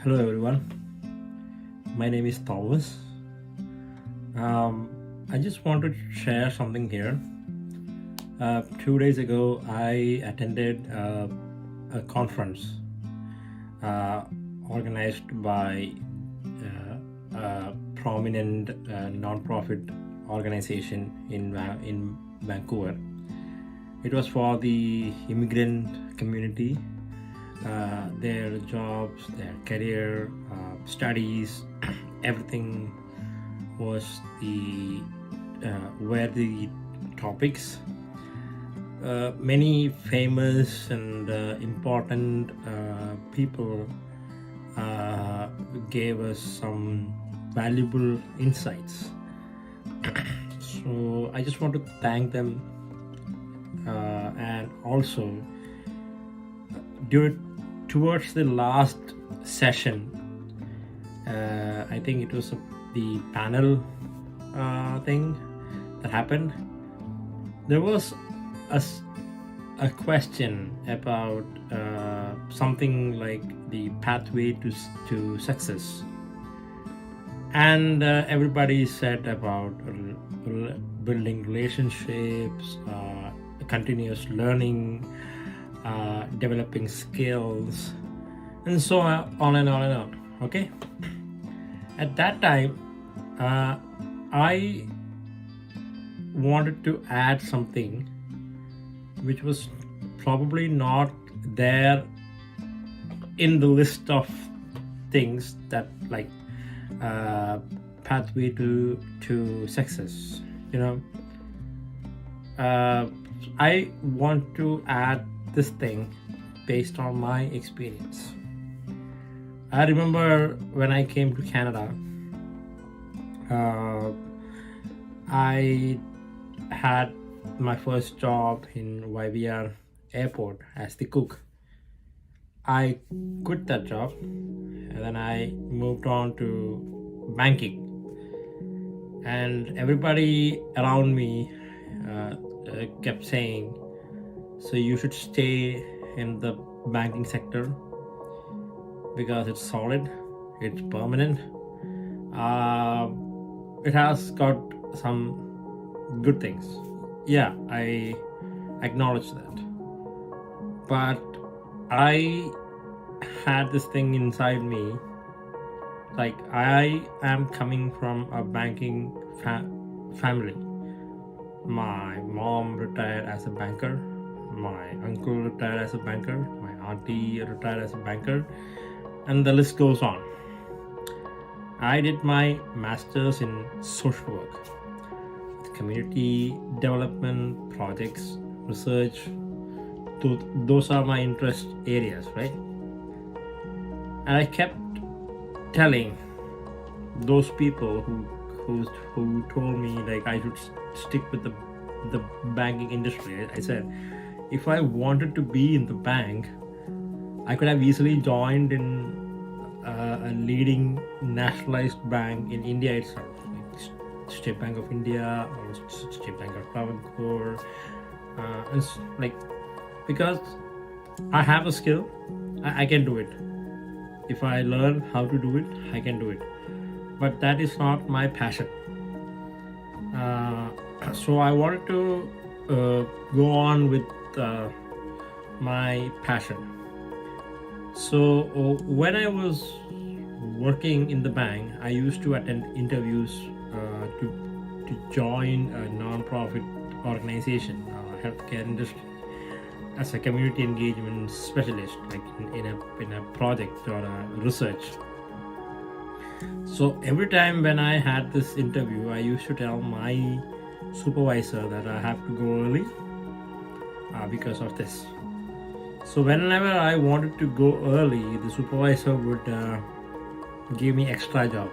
Hello everyone, my name is Thomas. I just want to share something here. 2 days ago, I attended a conference organized by a prominent non-profit organization in Vancouver. It was for the immigrant community, their jobs, their career, studies, everything was were the topics. Many famous and important people gave us some valuable insights. So I just want to thank them, and also towards the last session, I think it was the panel thing that happened. There was a question about something like the pathway to success, and everybody said about building relationships, continuous learning, developing skills, and so on and on and on. Okay, at that time I wanted to add something which was probably not there in the list of things that like pathway to success, I want to add this thing based on my experience. I remember when I came to Canada, I had my first job in YVR airport as the cook. I quit that job and then I moved on to banking, and everybody around me kept saying, so you should stay in the banking sector because it's solid, it's permanent, it has got some good things. Yeah, I acknowledge that, but I had this thing inside me, like I am coming from a banking family. My mom retired as a banker, my uncle retired as a banker, my auntie retired as a banker, and the list goes on. I did my master's in social work, community development, projects, research. Those are my interest areas, right? And I kept telling those people who told me like I should stick with the banking industry. I said, if I wanted to be in the bank, I could have easily joined in a leading nationalized bank in India itself, like State Bank of India or State Bank of Travancore, and like, because I have a skill, I can do it. If I learn how to do it, I can do it. But that is not my passion. So I wanted to go on with my passion. So when I was working in the bank, I used to attend interviews to join a non-profit organization, healthcare industry, as a community engagement specialist, like in a project or a research. So every time when I had this interview, I used to tell my supervisor that I have to go early because of this. So whenever I wanted to go early, the supervisor would give me extra job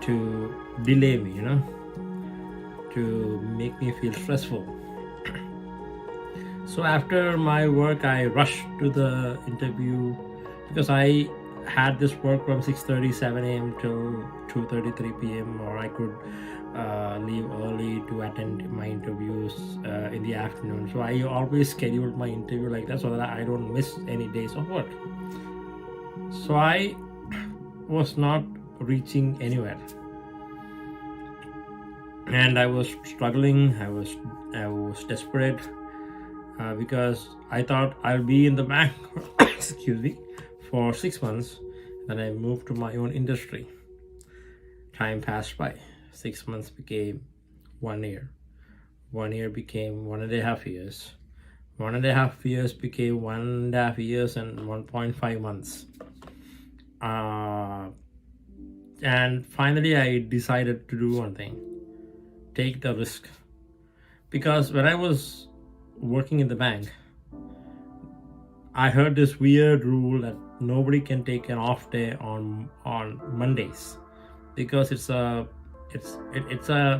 to delay me, to make me feel stressful. So after my work, I rushed to the interview because I had this work from 6:37 a.m. till 2:33 p.m. or I could leave early to attend my interviews in the afternoon. So I always scheduled my interview like that so that I don't miss any days of work. So I was not reaching anywhere, and I was struggling. I was desperate, because I thought I'll be in the bank excuse me, for 6 months. Then I moved to my own industry. Time passed by. 6 months became 1 year. 1 year became 1.5 years. 1.5 years became 1.5 years and 1.5 months. And finally I decided to do one thing: take the risk. Because when I was working in the bank, I heard this weird rule that nobody can take an off day on Mondays, because it's a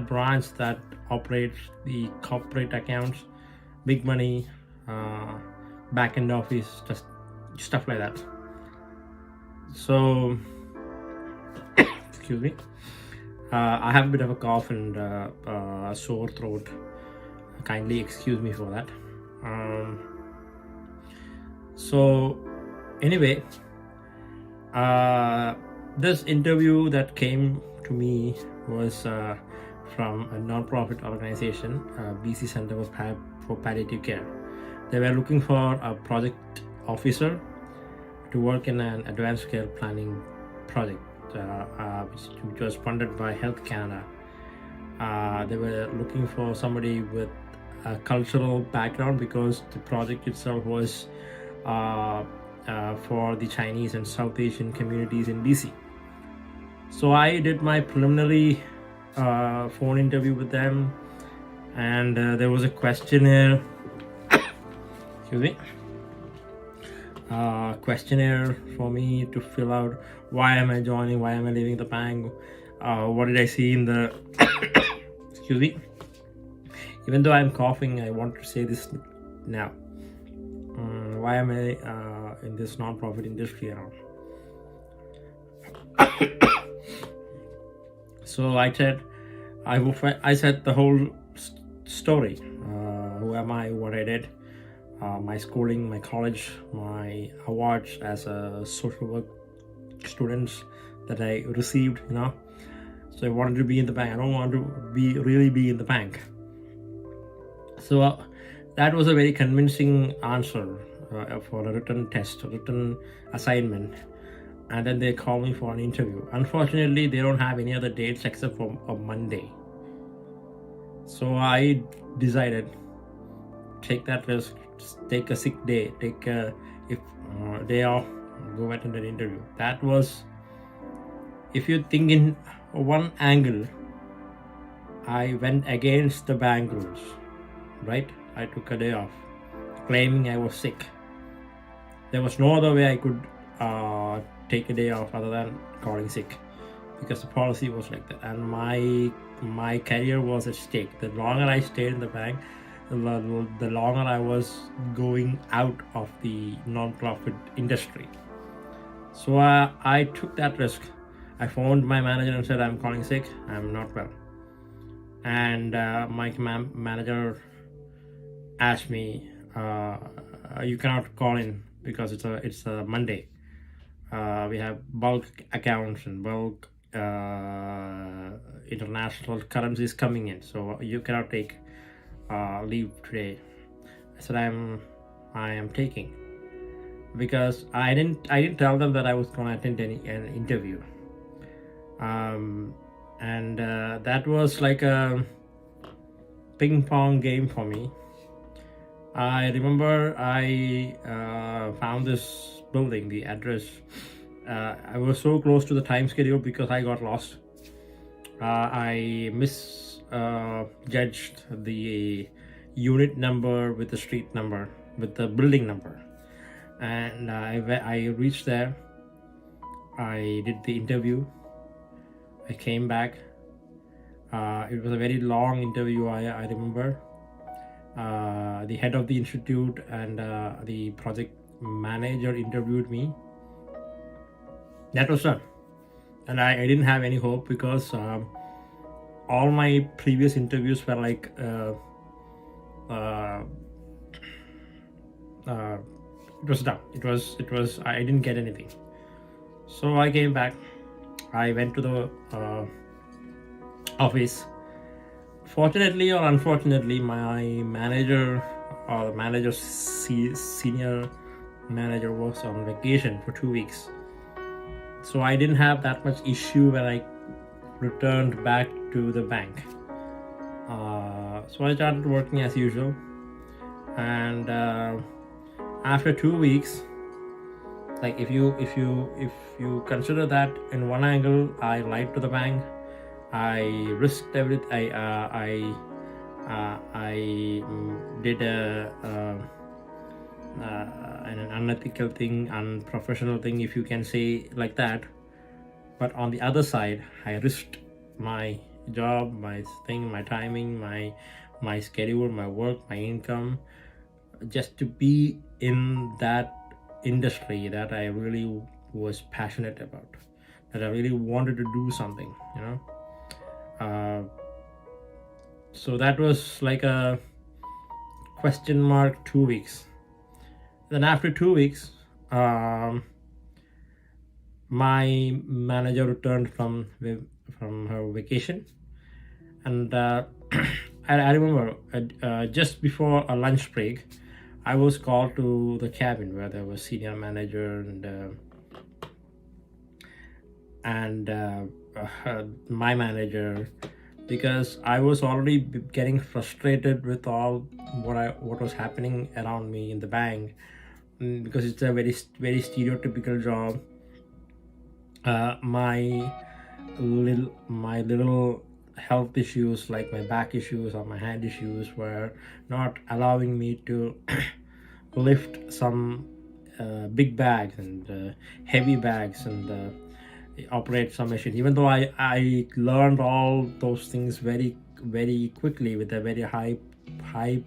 branch that operates the corporate accounts, big money, back end office, just stuff like that. So excuse me, I have a bit of a cough and a sore throat. Kindly excuse me for that. So anyway, this interview that came to me was from a non-profit organization, BC Center for Palliative Care. They were looking for a project officer to work in an advanced care planning project, which was funded by Health Canada. They were looking for somebody with a cultural background, because the project itself was for the Chinese and South Asian communities in BC. So I did my preliminary phone interview with them, and there was a questionnaire excuse me, questionnaire for me to fill out. Why am I joining? Why am I leaving the bank? What did I see in the excuse me, even though I'm coughing, I want to say this now. Why am I in this non-profit industry around? So I said the whole story. Who am I? What I did? My schooling, my college, my awards as a social work student that I received. So I wanted to be in the bank. I don't want to really be in the bank. So that was a very convincing answer for a written test, a written assignment. And then they called me for an interview. Unfortunately, they don't have any other dates except for a Monday. So I decided, take that risk, take a sick day, take a day off, go attend an interview. That was, if you think in one angle, I went against the bank rules, right? I took a day off, claiming I was sick. There was no other way I could take a day off other than calling sick, because the policy was like that, and my career was at stake. The longer I stayed in the bank, the longer I was going out of the non-profit industry. So I took that risk. I phoned my manager and said, I'm calling sick, I'm not well. And my manager asked me, you cannot call in because it's a Monday. We have bulk accounts and bulk international currencies coming in, so you cannot take leave today. I said I am taking, because I didn't tell them that I was going to attend an interview. And that was like a ping pong game for me. I remember I found this building, the address. I was so close to the time schedule because I got lost. I misjudged the unit number with the street number, with the building number. And I reached there. I did the interview. I came back. It was a very long interview, I remember. The head of the institute and the project manager interviewed me. That was done. And I didn't have any hope, because all my previous interviews were like it was done. It was I didn't get anything. So I came back. I went to the office. Fortunately or unfortunately, my manager or the manager's senior manager was on vacation for 2 weeks. So I didn't have that much issue when I returned back to the bank. So I started working as usual, and after 2 weeks, like if you consider that in one angle, I lied to the bank, I risked everything, I did an unethical thing, unprofessional thing, if you can say like that. But on the other side, I risked my job, my thing, my timing, my schedule, my work, my income, just to be in that industry that I really was passionate about, that I really wanted to do something, so that was like a question mark 2 weeks. Then after 2 weeks, my manager returned from her vacation, and I remember just before a lunch break, I was called to the cabin where there was senior manager and my manager, because I was already getting frustrated with all what was happening around me in the bank, because it's a very stereotypical job. My little health issues, like my back issues or my hand issues, were not allowing me to lift some big bags and heavy bags and operate some machine. Even though I learned all those things very quickly with a very high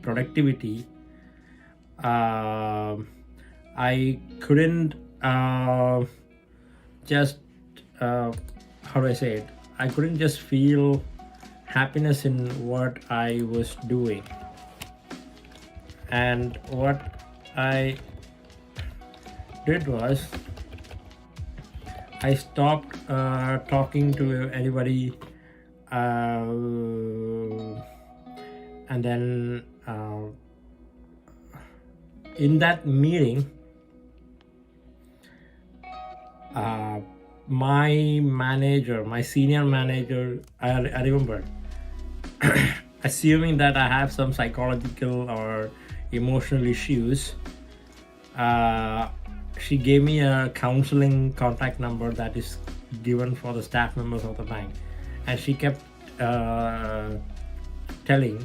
productivity, I couldn't just how do I say it? I couldn't just feel happiness in what I was doing. And what I did was, I stopped talking to anybody, and then in that meeting, my senior manager, I remember, assuming that I have some psychological or emotional issues, she gave me a counseling contact number that is given for the staff members of the bank, and she kept telling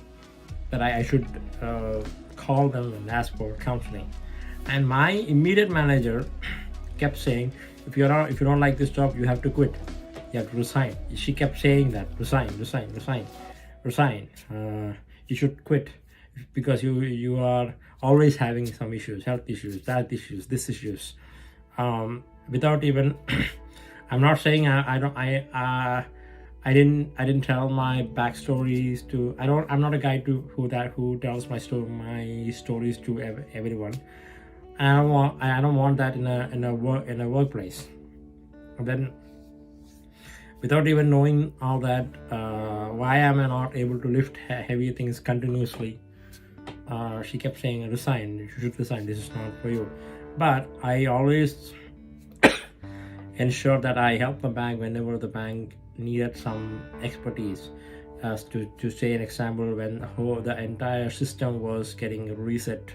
that I should call them and ask for counseling. And my immediate manager kept saying, if you don't like this job, you have to quit, you have to resign. She kept saying that, resign, you should quit, because you are always having some issues, health issues, that issues, this issues, without even I'm not saying I didn't tell my backstories to, I'm not a guy who tells my stories to everyone. I don't want that in a workplace. And then, without even knowing all that, why am I not able to lift heavy things continuously? She kept saying, resign, you should resign, this is not for you. But I always ensured that I helped the bank whenever the bank needed some expertise. As to say an example, when the entire system was getting reset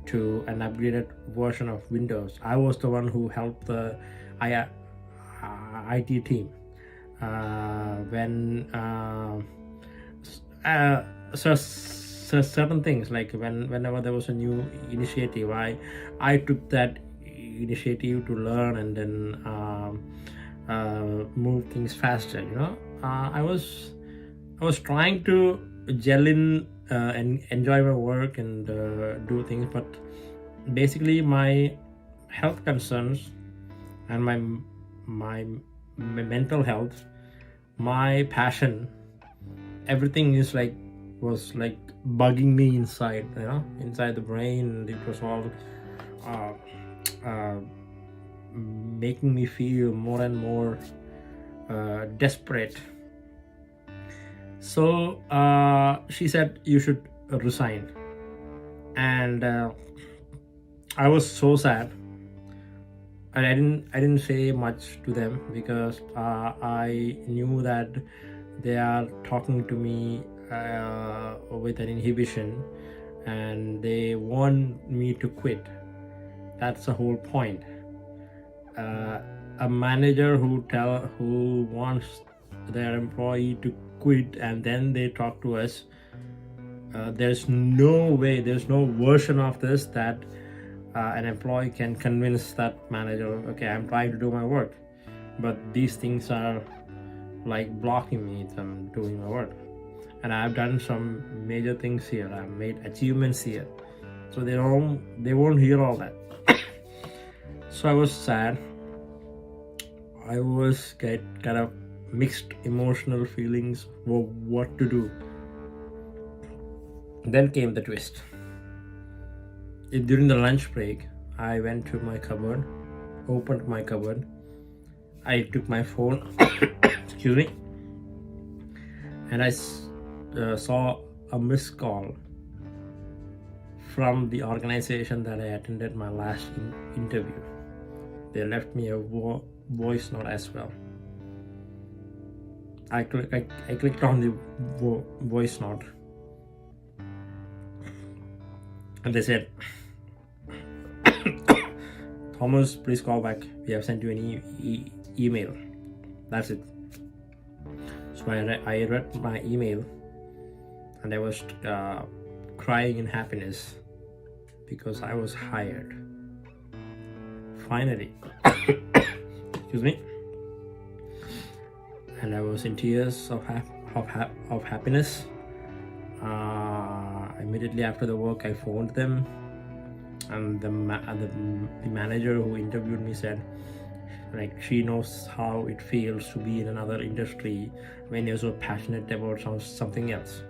to an upgraded version of Windows, I was the one who helped the IT team. When certain things, like whenever there was a new initiative, I took that initiative to learn and then move things faster. I was trying to gel in and enjoy my work and do things, but basically my health concerns and my mental health, my passion, everything was bugging me inside the brain, and it was all making me feel more and more desperate. So she said you should resign, and I was so sad. And I didn't say much to them because I knew that they are talking to me with an inhibition, and they want me to quit. That's the whole point. A manager who wants their employee to quit and then they talk to us. There's no way, there's no version of this that an employee can convince that manager, okay, I'm trying to do my work, but these things are like blocking me from doing my work. And I've done some major things here, I've made achievements here, so they won't hear all that. So I was sad. I was kind of mixed emotional feelings of what to do. Then came the twist. During the lunch break, I went to my cupboard, opened my cupboard, I took my phone, excuse me, and I saw a missed call from the organization that I attended my last interview. They left me a voice note as well. I clicked on the voice note, and they said, Thomas, please call back. We have sent you an email. That's it. So I read my email, and I was crying in happiness because I was hired. Finally. Excuse me. And I was in tears of happiness. Immediately after the work, I phoned them, and the manager who interviewed me said, like, she knows how it feels to be in another industry when you're so passionate about something else.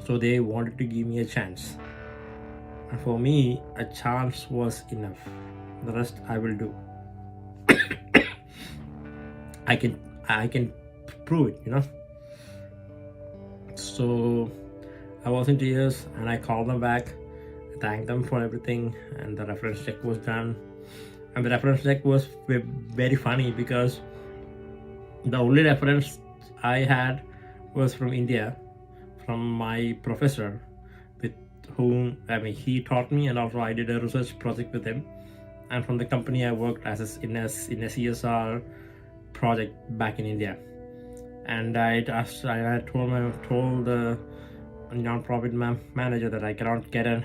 So they wanted to give me a chance, and for me, a chance was enough. The rest I will do. I can prove it, you know. So I was in tears, and I called them back, thanked them for everything, and the reference check was done. And the reference check was very funny because the only reference I had was from India, from my professor, with whom he taught me, and also I did a research project with him, and from the company I worked as in a CSR project back in India. And I told the non-profit manager that I cannot get a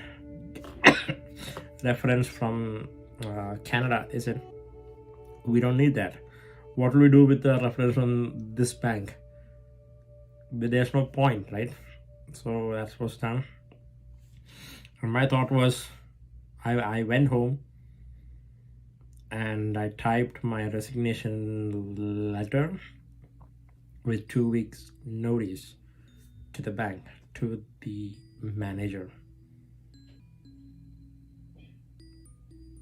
reference from Canada. They said, we don't need that. What will we do with the reference from this bank? But there's no point, right? So that was done. And my thought was, I went home and I typed my resignation letter with 2 weeks notice to the bank, to the manager.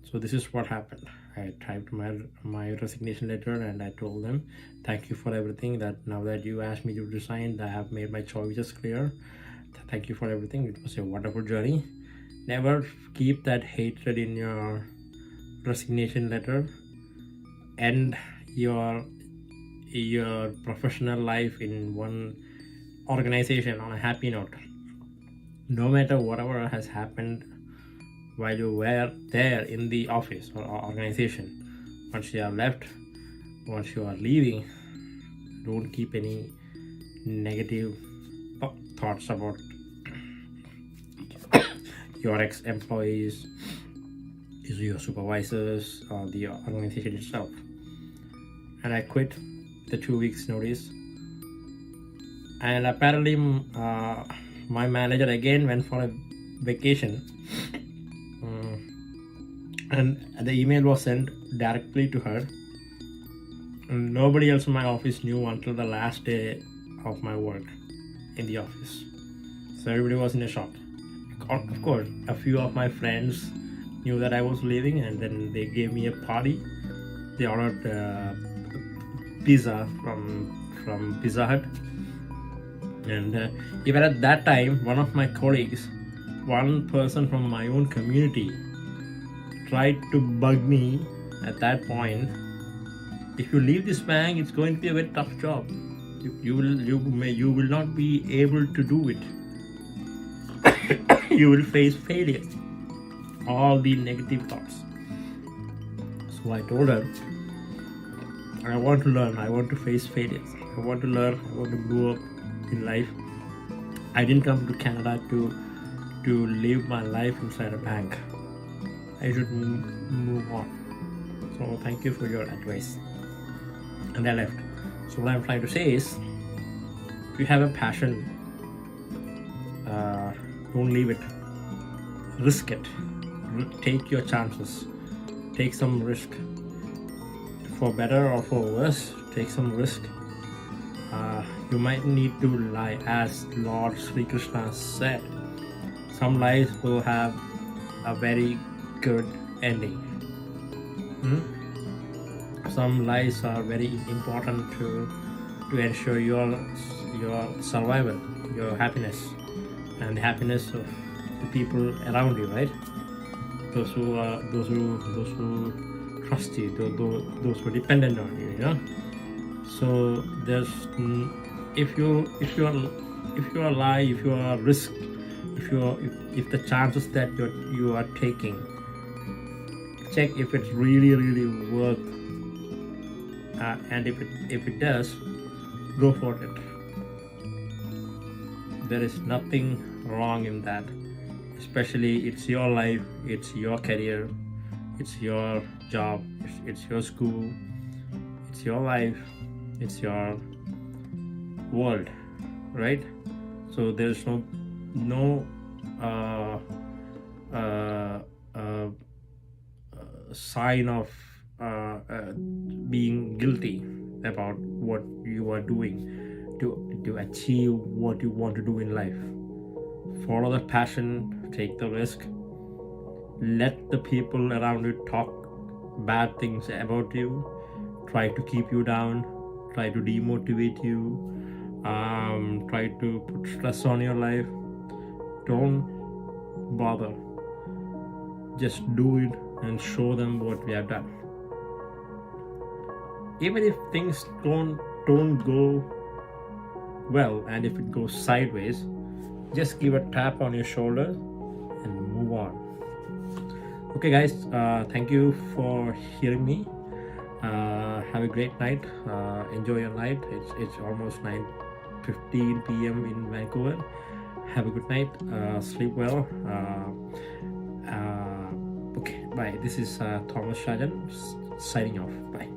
So this is what happened. I typed my resignation letter, and I told them, thank you for everything, that now that you asked me to resign, I have made my choices clear. Thank you for everything. It was a wonderful journey. Never keep that hatred in your resignation letter. End your professional life in one organization on a happy note. No matter whatever has happened while you were there in the office or organization, once you have left, once you are leaving, don't keep any negative thoughts about your ex-employees, your supervisors, or the organization itself. And I quit the 2 weeks notice, and apparently my manager again went for a vacation, and the email was sent directly to her, and nobody else in my office knew until the last day of my work in the office. So everybody was in a shock. Of course, a few of my friends knew that I was leaving, and then they gave me a party. They ordered pizza from Pizza Hut, and even at that time, one of my colleagues, one person from my own community, tried to bug me at that point. If you leave this bank, it's going to be a very tough job. You will not be able to do it. You will face failure. All the negative thoughts. So I told her, I want to learn. I want to face failures. I want to learn. I want to grow up in life. I didn't come to Canada to live my life inside a bank. I should move on. So thank you for your advice. And I left. So what I'm trying to say is, if you have a passion, don't leave it. Risk it. Take your chances. Take some risk. For better or for worse, take some risk. You might need to lie, as Lord Sri Krishna said. Some lies will have a very good ending. Some lies are very important to ensure your survival, your happiness, and the happiness of the people around you, right? Those who trust you, those who are dependent on you, you know. So there's if you are lie, if you are risk, if the chances that you are taking, check if it's really worth, and if it does, go for it. There is nothing wrong in that. Especially, it's your life, it's your career, it's your job, it's your school, it's your life, it's your world, right? So there's no sign of being guilty about what you are doing to achieve what you want to do in life. Follow the passion, take the risk. Let the people around you talk bad things about you, try to keep you down, try to demotivate you, try to put stress on your life. Don't bother. Just do it and show them what we have done. Even if things don't go well, and if it goes sideways, just give a tap on your shoulder and move on. Okay guys, thank you for hearing me. Have a great night. Enjoy your night. It's almost 9:15 p.m. in Vancouver. Have a good night. Sleep well. Okay, bye. This is Thomas Shajan signing off. Bye.